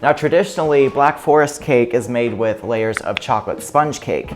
Now traditionally, Black Forest cake is made with layers of chocolate sponge cake.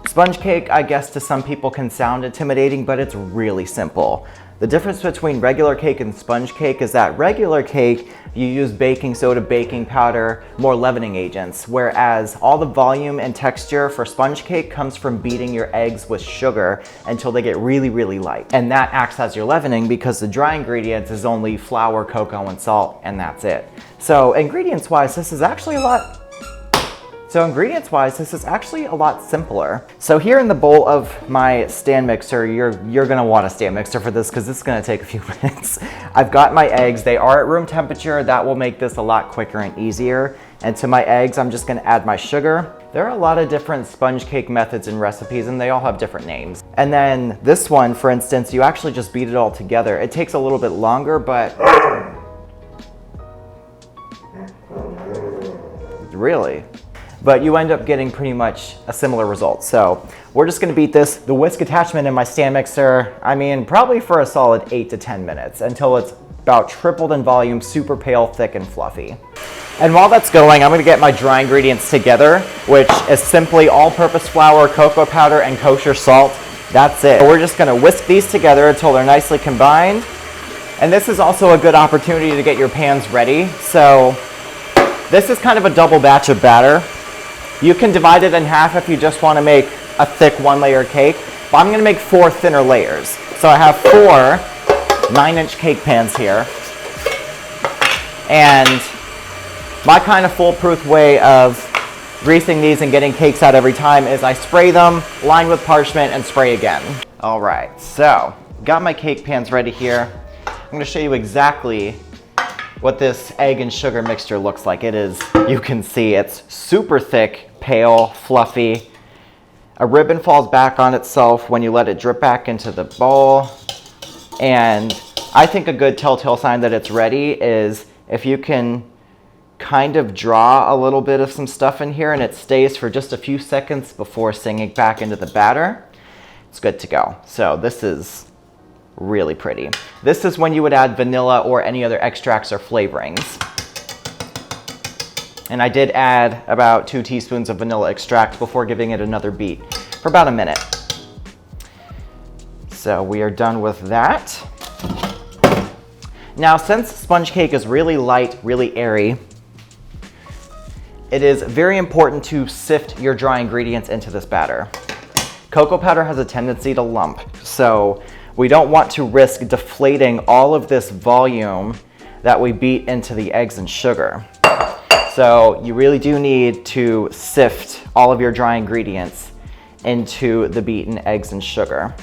Sponge cake, I guess to some people can sound intimidating, but it's really simple. The difference between regular cake and sponge cake is that regular cake, you use baking soda, baking powder, more leavening agents, whereas all the volume and texture for sponge cake comes from beating your eggs with sugar until they get really, really light. And that acts as your leavening because the dry ingredients is only flour, cocoa, and salt, and that's it. So ingredients-wise, this is actually a lot simpler. So here in the bowl of my stand mixer, you're gonna want a stand mixer for this because this is gonna take a few minutes. I've got my eggs, they are at room temperature. That will make this a lot quicker and easier. And to my eggs, I'm just gonna add my sugar. There are a lot of different sponge cake methods and recipes, and they all have different names. And then this one, for instance, you actually just beat it all together. It takes a little bit longer, but really. But you end up getting pretty much a similar result. So we're just gonna beat this. The whisk attachment in my stand mixer, I mean, probably for a solid 8 to 10 minutes until it's about tripled in volume, super pale, thick, and fluffy. And while that's going, I'm gonna get my dry ingredients together, which is simply all-purpose flour, cocoa powder, and kosher salt. That's it. We're just gonna whisk these together until they're nicely combined. And this is also a good opportunity to get your pans ready. So this is kind of a double batch of batter. You can divide it in half if you just want to make a thick 1-layer cake, but I'm going to make 4 thinner layers. So I have 4 9-inch cake pans here. And my kind of foolproof way of greasing these and getting cakes out every time is I spray them, line with parchment, and spray again. All right, so got my cake pans ready here. I'm going to show you exactly what this egg and sugar mixture looks like. It is, you can see, it's super thick, pale, fluffy. A ribbon falls back on itself when you let it drip back into the bowl. And I think a good telltale sign that it's ready is if you can kind of draw a little bit of some stuff in here and it stays for just a few seconds before singing back into the batter, it's good to go. So this is really pretty. This is when you would add vanilla or any other extracts or flavorings. And I did add about 2 teaspoons of vanilla extract before giving it another beat for about a minute. So we are done with that. Now, since sponge cake is really light, really airy, it is very important to sift your dry ingredients into this batter. Cocoa powder has a tendency to lump, so we don't want to risk deflating all of this volume that we beat into the eggs and sugar. So you really do need to sift all of your dry ingredients into the beaten eggs and sugar.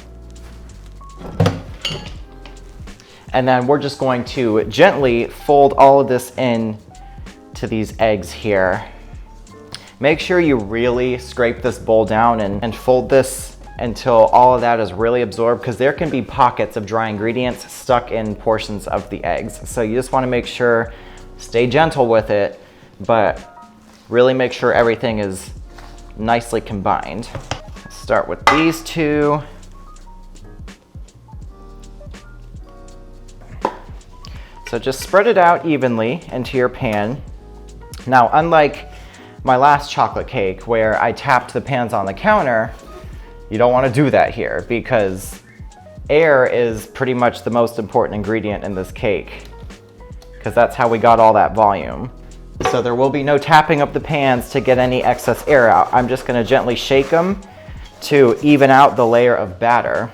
And then we're just going to gently fold all of this in to these eggs here. Make sure you really scrape this bowl down and fold this until all of that is really absorbed, because there can be pockets of dry ingredients stuck in portions of the eggs. So you just want to make sure, stay gentle with it, but really make sure everything is nicely combined. Start with these 2. So just spread it out evenly into your pan. Now, unlike my last chocolate cake where I tapped the pans on the counter, you don't want to do that here because air is pretty much the most important ingredient in this cake, because that's how we got all that volume. So there will be no tapping of the pans to get any excess air out. I'm just going to gently shake them to even out the layer of batter.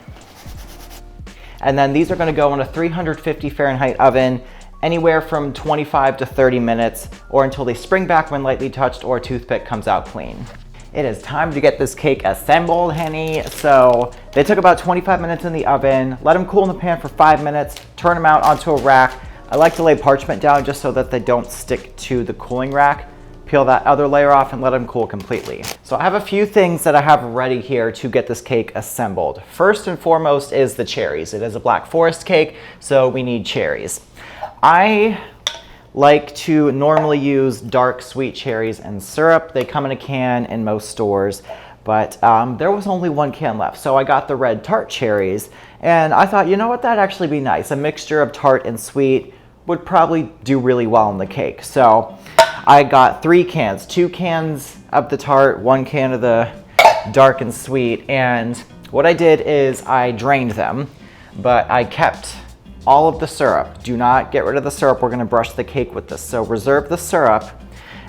And then these are going to go in a 350 Fahrenheit oven anywhere from 25 to 30 minutes, or until they spring back when lightly touched or a toothpick comes out clean. It is time to get this cake assembled, honey. So they took about 25 minutes in the oven, let them cool in the pan for 5 minutes, turn them out onto a rack. I like to lay parchment down just so that they don't stick to the cooling rack. Peel that other layer off and let them cool completely. So I have a few things that I have ready here to get this cake assembled. First and foremost is the cherries. It is a Black Forest cake, so we need cherries. I like to normally use dark sweet cherries and syrup. They come in a can in most stores, but there was only 1 can left. So I got the red tart cherries, and I thought, you know what, that'd actually be nice. A mixture of tart and sweet would probably do really well in the cake. So I got 3 cans, 2 cans of the tart, 1 can of the dark and sweet. And what I did is I drained them, but I kept all of the syrup. Do not get rid of the syrup. We're gonna brush the cake with this. So reserve the syrup.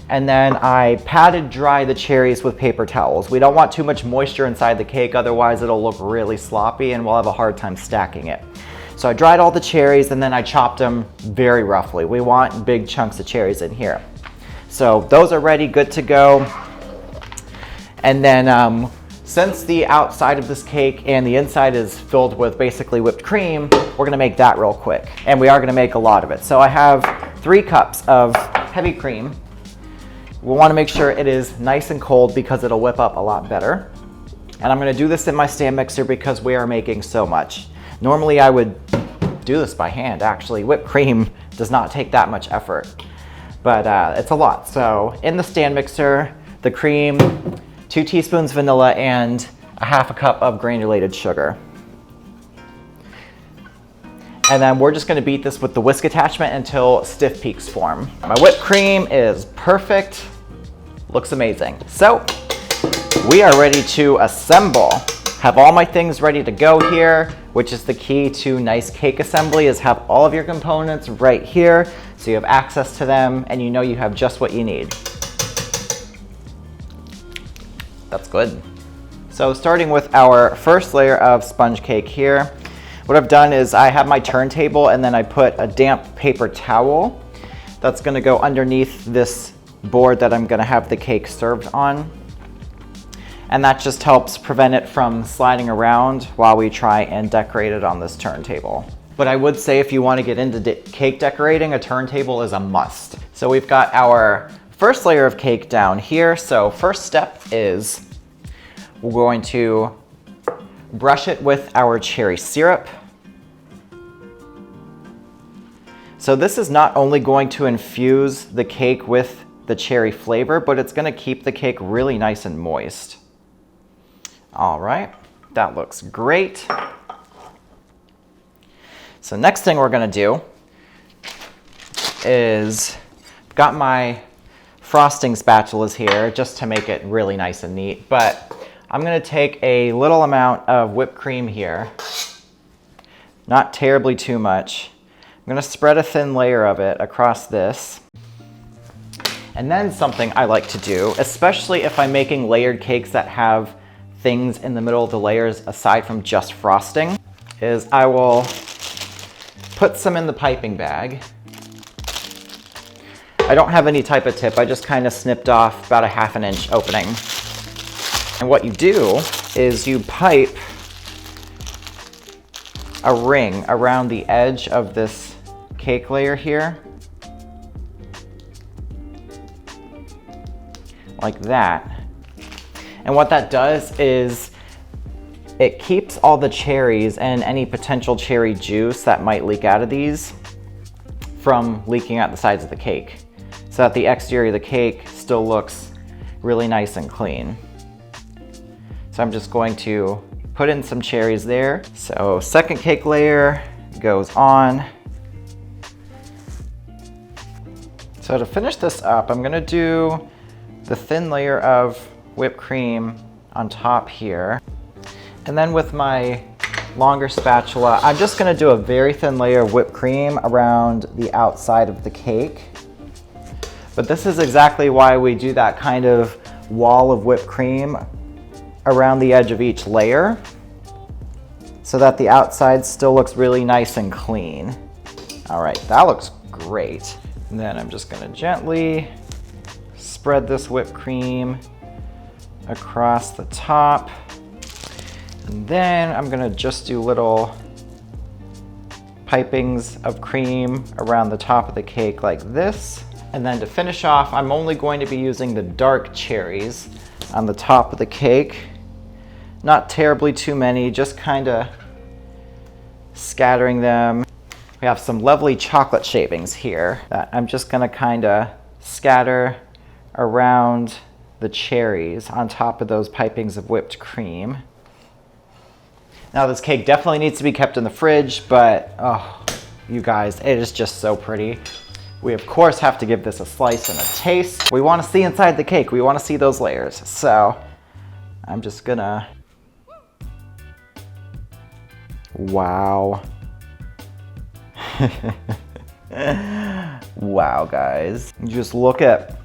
And then I patted dry the cherries with paper towels. We don't want too much moisture inside the cake, otherwise it'll look really sloppy and we'll have a hard time stacking it. So I dried all the cherries and then I chopped them very roughly. We want big chunks of cherries in here. So those are ready, good to go. And then since the outside of this cake and the inside is filled with basically whipped cream, we're gonna make that real quick. And we are gonna make a lot of it. So I have 3 cups of heavy cream. We wanna make sure it is nice and cold because it'll whip up a lot better. And I'm gonna do this in my stand mixer because we are making so much. Normally I would do this by hand, actually. Whipped cream does not take that much effort, but it's a lot. So in the stand mixer, the cream, 2 teaspoons vanilla, and a half a cup of granulated sugar. And then we're just gonna beat this with the whisk attachment until stiff peaks form. My whipped cream is perfect. Looks amazing. So we are ready to assemble. Have all my things ready to go here, which is the key to nice cake assembly, is have all of your components right here so you have access to them and you know you have just what you need. That's good. So starting with our first layer of sponge cake here, what I've done is I have my turntable and then I put a damp paper towel that's gonna go underneath this board that I'm gonna have the cake served on. And that just helps prevent it from sliding around while we try and decorate it on this turntable. But I would say if you want to get into cake decorating, a turntable is a must. So we've got our first layer of cake down here. So first step is we're going to brush it with our cherry syrup. So this is not only going to infuse the cake with the cherry flavor, but it's going to keep the cake really nice and moist. All right, that looks great. So next thing we're gonna do is, I've got my frosting spatulas here just to make it really nice and neat, but I'm gonna take a little amount of whipped cream here, not terribly too much. I'm gonna spread a thin layer of it across this. And then something I like to do, especially if I'm making layered cakes that have things in the middle of the layers aside from just frosting, is I will put some in the piping bag. I don't have any type of tip, I just kind of snipped off about a ½ inch opening. And what you do is you pipe a ring around the edge of this cake layer here, like that. And what that does is it keeps all the cherries and any potential cherry juice that might leak out of these from leaking out the sides of the cake, so that the exterior of the cake still looks really nice and clean. So I'm just going to put in some cherries there. So second cake layer goes on. So to finish this up, I'm gonna do the thin layer of whipped cream on top here. And then with my longer spatula, I'm just gonna do a very thin layer of whipped cream around the outside of the cake. But this is exactly why we do that kind of wall of whipped cream around the edge of each layer, so that the outside still looks really nice and clean. All right, that looks great. And then I'm just gonna gently spread this whipped cream across the top. And then I'm gonna just do little pipings of cream around the top of the cake like this. And then to finish off, I'm only going to be using the dark cherries on the top of the cake. Not terribly too many, just kind of scattering them. We have some lovely chocolate shavings here that I'm just gonna kind of scatter around the cherries on top of those pipings of whipped cream. Now this cake definitely needs to be kept in the fridge, but oh, you guys, it is just so pretty. We of course have to give this a slice and a taste. We want to see inside the cake. We want to see those layers. So I'm just gonna, wow. Wow, guys. You just look at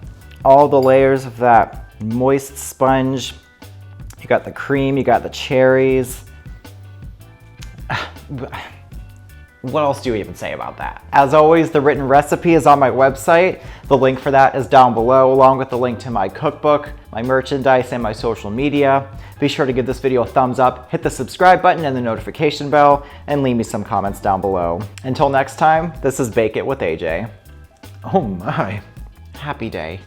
all the layers of that moist sponge. You got the cream, you got the cherries. What else do you even say about that? As always, the written recipe is on my website. The link for that is down below, along with the link to my cookbook, my merchandise, and my social media. Be sure to give this video a thumbs up, hit the subscribe button and the notification bell, and leave me some comments down below. Until next time, this is Bake It with AJ. Oh my, happy day.